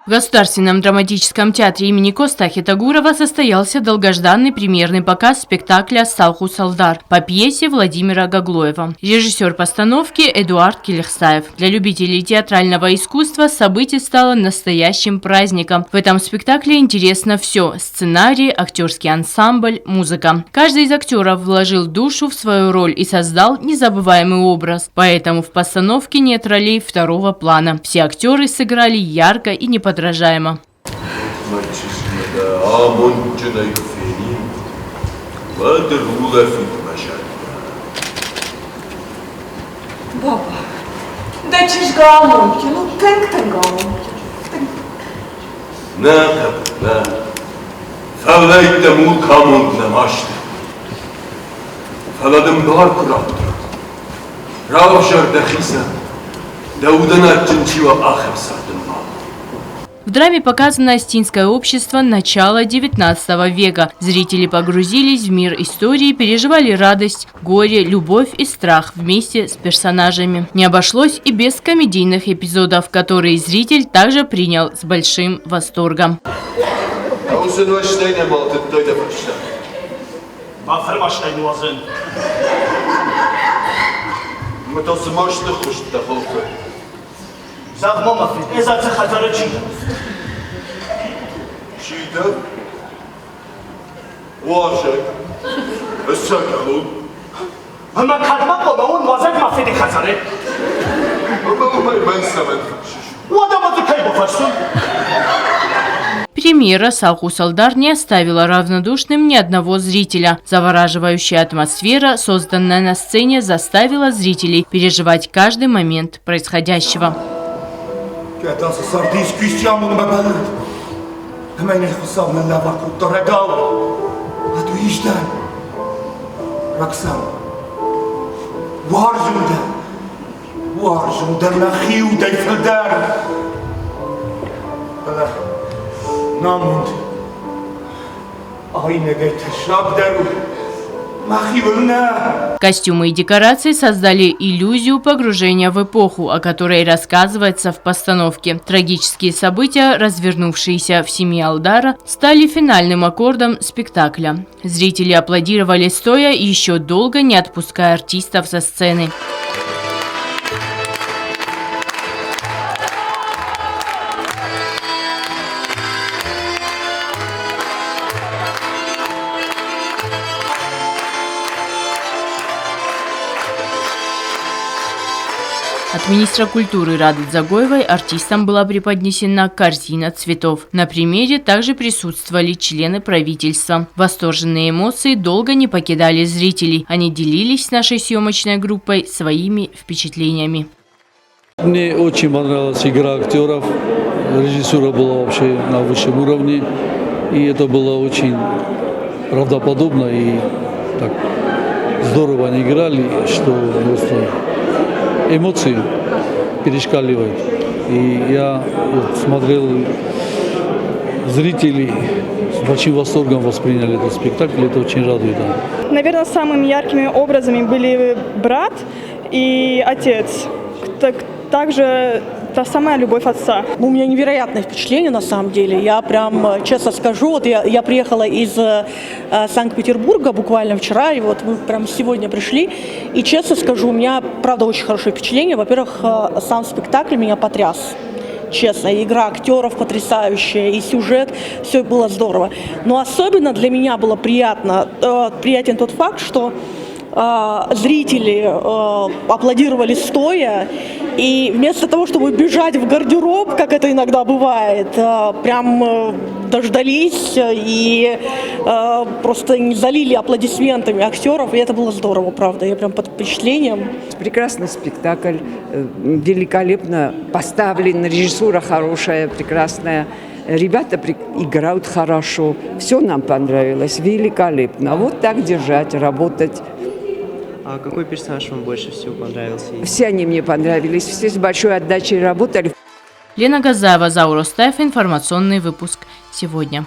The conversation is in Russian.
В Государственном драматическом театре имени Коста Хитагурова состоялся долгожданный премьерный показ спектакля «Салху Салдар» по пьесе Владимира Гаглоева. Режиссер постановки Эдуард Келехсаев. Для любителей театрального искусства событие стало настоящим праздником. В этом спектакле интересно все – сценарий, актерский ансамбль, музыка. Каждый из актеров вложил душу в свою роль и создал незабываемый образ. Поэтому в постановке нет ролей второго плана. Все актеры сыграли ярко и неподражаемо. Baba, de ce-și gamul, nu ten gamul. Na, fallait mu kamund na maştı. Falladım bar kuraptı. Ravşar dehisa, Даудана Чинчива ахер сардым. В драме показано астинское общество начала XIX века. Зрители погрузились в мир истории, переживали радость, горе, любовь и страх вместе с персонажами. Не обошлось и без комедийных эпизодов, которые зритель также принял с большим восторгом. Чита, Уашек, Эссакалу. Ама кадма подавон вазак мафеди хазаре. Премьера «Салху Салдар» не оставила равнодушным ни одного зрителя. Завораживающая атмосфера, созданная на сцене, заставила зрителей переживать каждый момент происходящего. Костюмы и декорации создали иллюзию погружения в эпоху, о которой рассказывается в постановке. Трагические события, развернувшиеся в семье Алдара, стали финальным аккордом спектакля. Зрители аплодировали стоя, еще долго не отпуская артистов со сцены. От министра культуры Рады Дзагоевой артистам была преподнесена корзина цветов. На премьере также присутствовали члены правительства. Восторженные эмоции долго не покидали зрителей. Они делились с нашей съемочной группой своими впечатлениями. Мне очень понравилась игра актеров. Режиссура была вообще на высшем уровне. И это было очень правдоподобно и так здорово они играли, что просто эмоции перешкаливают. И я смотрел, зрители с большим восторгом восприняли этот спектакль, это очень радует. Наверное, самыми яркими образами были брат и отец. Также та самая любовь отца. У меня невероятное впечатление на самом деле. Я прям честно скажу, вот я приехала из Санкт-Петербурга буквально вчера, и вот мы прям сегодня пришли. И честно скажу, у меня правда очень хорошее впечатление. Во-первых, сам спектакль меня потряс. Честно, игра актеров потрясающая, и сюжет, все было здорово. Но особенно для меня было приятен тот факт, что зрители аплодировали стоя, и вместо того, чтобы бежать в гардероб, как это иногда бывает, прям дождались и просто залили аплодисментами актеров, и это было здорово, правда, я прям под впечатлением. Прекрасный спектакль, великолепно поставлен, режиссура хорошая, прекрасная. Ребята играют хорошо, все нам понравилось, великолепно. Вот так держать, работать. А какой персонаж вам больше всего понравился? Все они мне понравились, все с большой отдачей работали. Лена Газаева, Зауростаев, информационный выпуск сегодня.